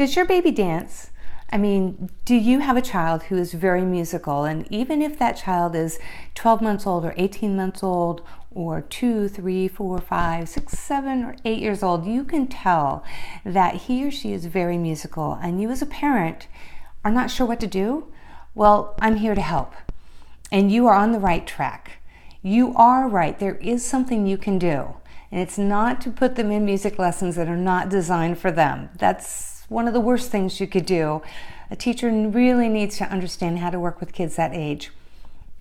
Does your baby dance? I mean, do you have a child who is very musical? And even if that child is 12 months old or 18 months old or 2, 3, 4, 5, 6, 7, or 8 years old, you can tell that he or she is very musical, and you as a parent are not sure what to do. Well, I'm here to help. And you are on the right track. You are right. There is something you can do. And it's not to put them in music lessons that are not designed for them. That's one of the worst things you could do. A teacher really needs to understand how to work with kids that age.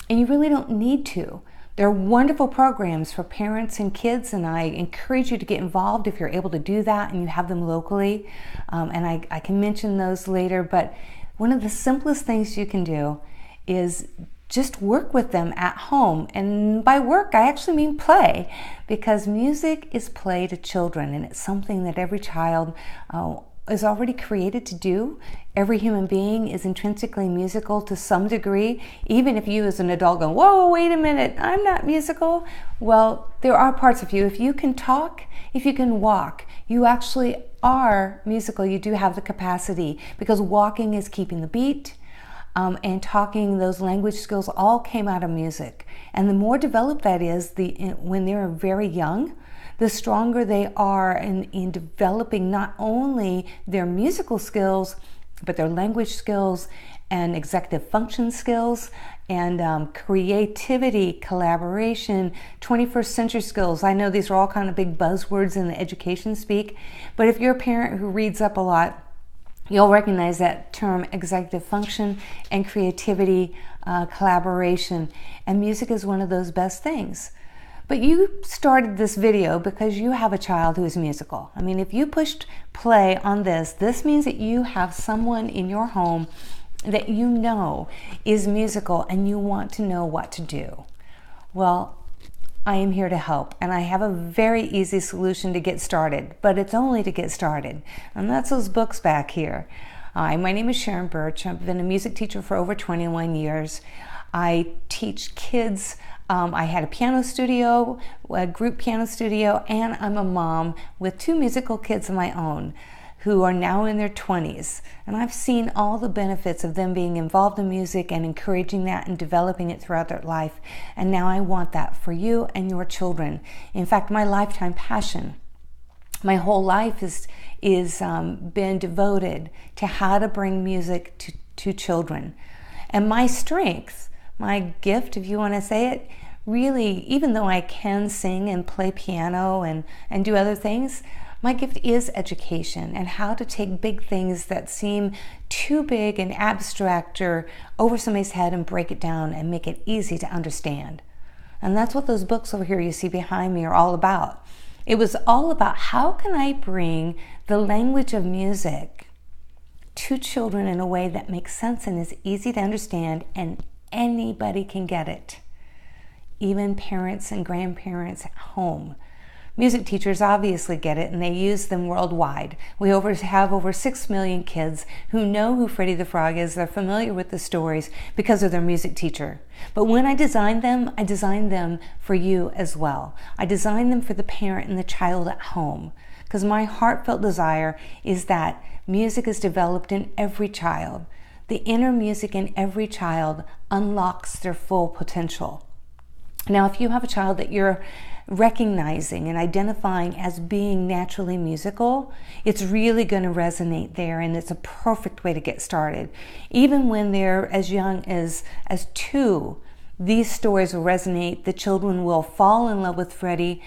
And you really don't need to. There are wonderful programs for parents and kids, and I encourage you to get involved if you're able to do that and you have them locally. And I can mention those later, but one of the simplest things you can do is just work with them at home. And by work, I actually mean play, because music is play to children, and it's something that every child is already created to do. Every human being is intrinsically musical to some degree, even if you as an adult go, whoa, wait a minute, I'm not musical. Well, there are parts of you. If you can talk, if you can walk, you actually are musical. You do have the capacity, because walking is keeping the beat. And talking, those language skills all came out of music. And the more developed that is, when they're very young, the stronger they are in developing not only their musical skills, but their language skills and executive function skills and creativity, collaboration, 21st century skills. I know these are all kind of big buzzwords in the education speak, but if you're a parent who reads up a lot, you'll recognize that term, executive function and creativity, collaboration, and music is one of those best things. But you started this video because you have a child who is musical. I mean, if you pushed play on this means that you have someone in your home that you know is musical and you want to know what to do. Well, I am here to help, and I have a very easy solution to get started, but it's only to get started, and that's those books back here. My name is Sharon Burch. I've been a music teacher for over 21 years. I teach kids. I had a piano studio, a group piano studio, and I'm a mom with 2 musical kids of my own who are now in their 20s. And I've seen all the benefits of them being involved in music and encouraging that and developing it throughout their life. And now I want that for you and your children. In fact, my lifetime passion, my whole life is been devoted to how to bring music to children. And my strength, my gift, if you want to say it, really, even though I can sing and play piano and do other things, my gift is education and how to take big things that seem too big and abstract or over somebody's head and break it down and make it easy to understand. And that's what those books over here you see behind me are all about. It was all about how can I bring the language of music to children in a way that makes sense and is easy to understand, and anybody can get it, even parents and grandparents at home. Music teachers obviously get it, and they use them worldwide. We have over 6 million kids who know who Freddie the Frog is. They're familiar with the stories because of their music teacher. But when I designed them for you as well. I designed them for the parent and the child at home, because my heartfelt desire is that music is developed in every child. The inner music in every child unlocks their full potential. Now, if you have a child that you're recognizing and identifying as being naturally musical, it's really going to resonate there, and it's a perfect way to get started. Even when they're as young as 2, these stories will resonate. The children will fall in love with Freddie.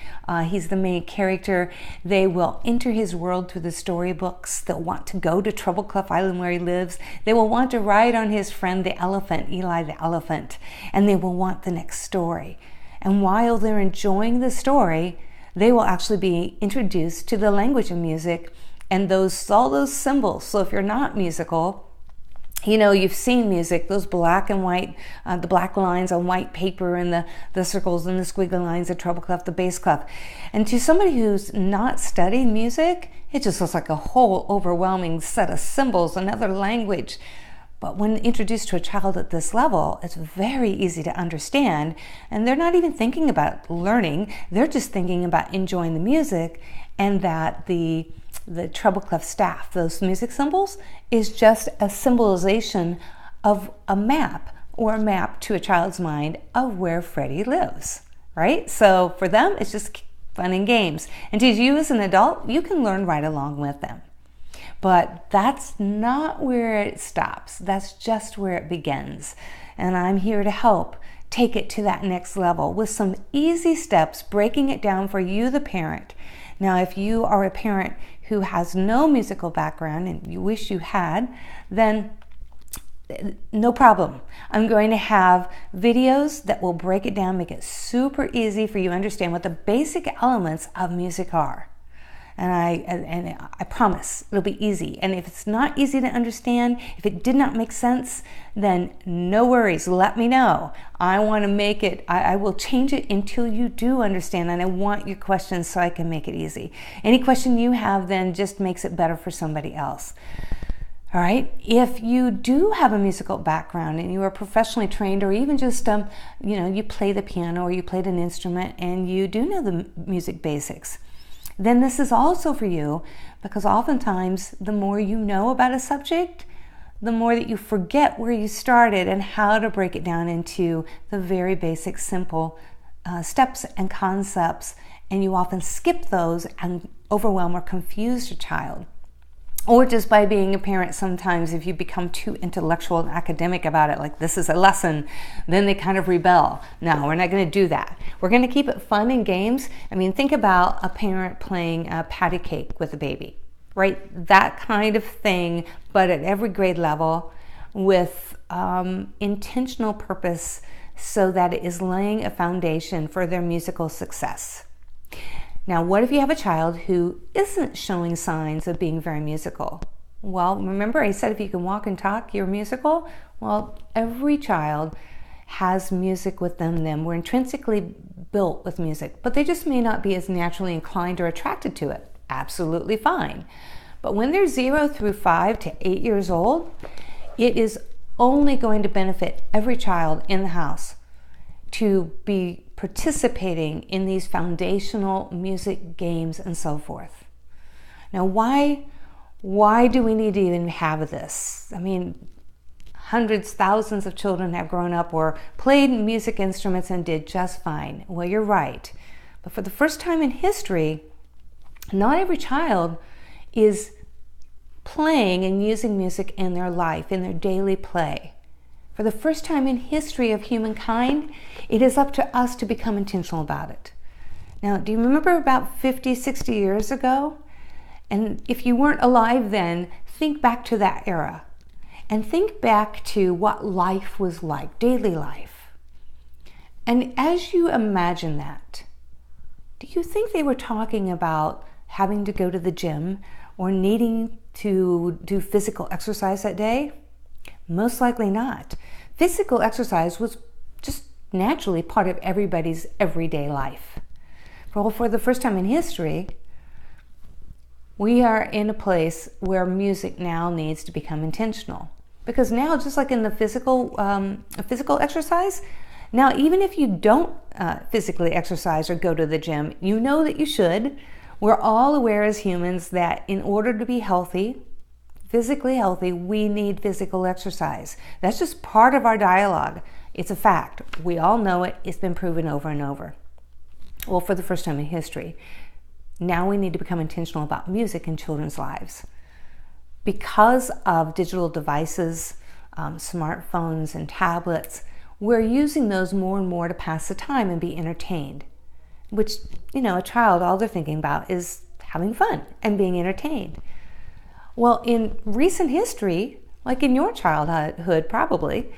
He's the main character. They will enter his world through the storybooks. They'll want to go to Trouble Clef Island where he lives. They will want to ride on his friend the elephant, Eli the elephant, and they will want the next story. And while they're enjoying the story, they will actually be introduced to the language of music and all those symbols. So if you're not musical, you know, you've seen music, those black and white, the black lines on white paper and the circles and the squiggly lines, the treble clef, the bass clef. And to somebody who's not studied music, it just looks like a whole overwhelming set of symbols, another language. But when introduced to a child at this level, it's very easy to understand. And they're not even thinking about learning. They're just thinking about enjoying the music and that the treble clef staff, those music symbols, is just a symbolization of a map, or a map to a child's mind of where Freddie lives, right? So for them, it's just fun and games. And to you as an adult, you can learn right along with them. But that's not where it stops. That's just where it begins. And I'm here to help take it to that next level with some easy steps, breaking it down for you, the parent. Now, if you are a parent who has no musical background and you wish you had, then no problem. I'm going to have videos that will break it down, make it super easy for you to understand what the basic elements of music are. And I promise it'll be easy. And if it's not easy to understand, if it did not make sense, then no worries, let me know. I want to make it, I will change it until you do understand, and I want your questions so I can make it easy. Any question you have then just makes it better for somebody else. All right, if you do have a musical background and you are professionally trained, or even just, you play the piano or you played an instrument and you do know the music basics, then this is also for you, because oftentimes the more you know about a subject, the more that you forget where you started and how to break it down into the very basic, simple steps and concepts, and you often skip those and overwhelm or confuse your child. Or just by being a parent, sometimes if you become too intellectual and academic about it, like this is a lesson, then they kind of rebel. No, we're not going to do that. We're going to keep it fun and games. I mean, think about a parent playing a patty cake with a baby, right? That kind of thing, but at every grade level with intentional purpose, so that it is laying a foundation for their musical success. Now, what if you have a child who isn't showing signs of being very musical? Well, remember I said if you can walk and talk, you're musical? Well, every child has music within them. We're intrinsically built with music, but they just may not be as naturally inclined or attracted to it. Absolutely fine. But when they're 0 through 5 to 8 years old, it is only going to benefit every child in the house to be participating in these foundational music games and so forth. Now, why do we need to even have this? I mean, hundreds, thousands of children have grown up or played music instruments and did just fine. Well, you're right. But for the first time in history, not every child is playing and using music in their life, in their daily play. For the first time in history of humankind, it is up to us to become intentional about it. Now, do you remember about 50, 60 years ago? And if you weren't alive then, think back to that era. And think back to what life was like, daily life. And as you imagine that, do you think they were talking about having to go to the gym or needing to do physical exercise that day? Most likely not. Physical exercise was just naturally part of everybody's everyday life. Well, for the first time in history, we are in a place where music now needs to become intentional. Because now, just like in the physical exercise, now even if you don't physically exercise or go to the gym, you know that you should. We're all aware as humans that in order to be healthy, physically healthy, we need physical exercise. That's just part of our dialogue. It's a fact. We all know it. It's been proven over and over. Well, for the first time in history, now we need to become intentional about music in children's lives. Because of digital devices, smartphones and tablets, we're using those more and more to pass the time and be entertained. Which, a child, all they're thinking about is having fun and being entertained. Well, in recent history, like in your childhood probably,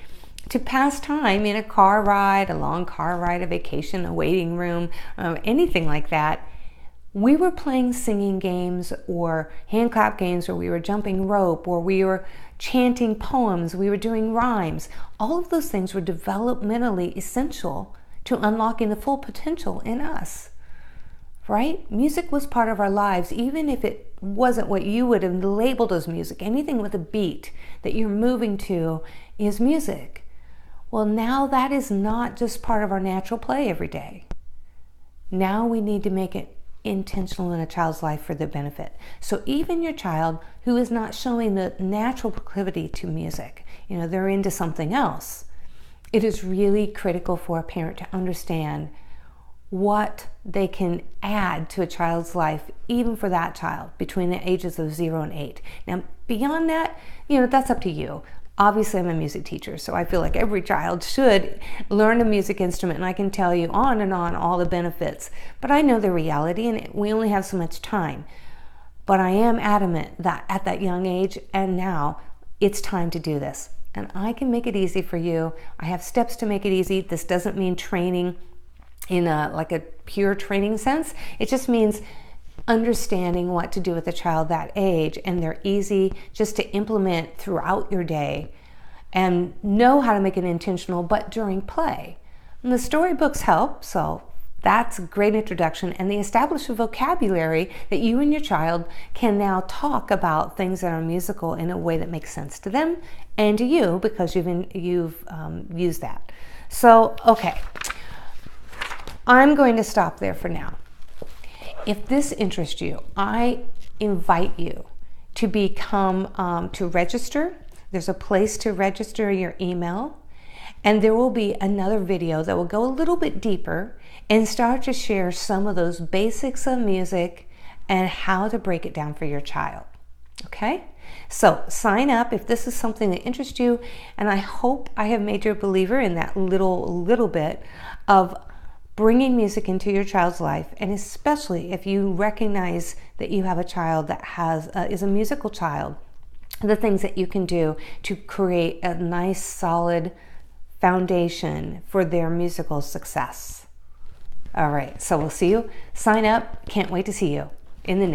to pass time in a car ride, a long car ride, a vacation, a waiting room, anything like that, we were playing singing games or hand clap games, or we were jumping rope, or we were chanting poems, we were doing rhymes. All of those things were developmentally essential to unlocking the full potential in us. Right? Music was part of our lives, even if it wasn't what you would have labeled as music. Anything with a beat that you're moving to is music. Well, now that is not just part of our natural play every day. Now we need to make it intentional in a child's life for their benefit. So even your child who is not showing the natural proclivity to music, they're into something else, it is really critical for a parent to understand what they can add to a child's life, even for that child between the ages of 0 and 8. Now, beyond that, that's up to you. Obviously, I'm a music teacher, so I feel like every child should learn a music instrument, and I can tell you on and on all the benefits. But I know the reality, and we only have so much time. But I am adamant that at that young age and now, it's time to do this. And I can make it easy for you. I have steps to make it easy. This doesn't mean training in a pure training sense. It just means understanding what to do with a child that age, and they're easy just to implement throughout your day and know how to make it intentional, but during play. And the storybooks help, so that's a great introduction, and they establish a vocabulary that you and your child can now talk about things that are musical in a way that makes sense to them and to you, because you've used that. So, okay, I'm going to stop there for now. If this interests you, I invite you to to register. There's a place to register your email, and there will be another video that will go a little bit deeper and start to share some of those basics of music and how to break it down for your child. Okay? So sign up if this is something that interests you, and I hope I have made you a believer in that little bit of bringing music into your child's life, and especially if you recognize that you have a child that is a musical child, the things that you can do to create a nice, solid foundation for their musical success. All right, so we'll see you. Sign up. Can't wait to see you in the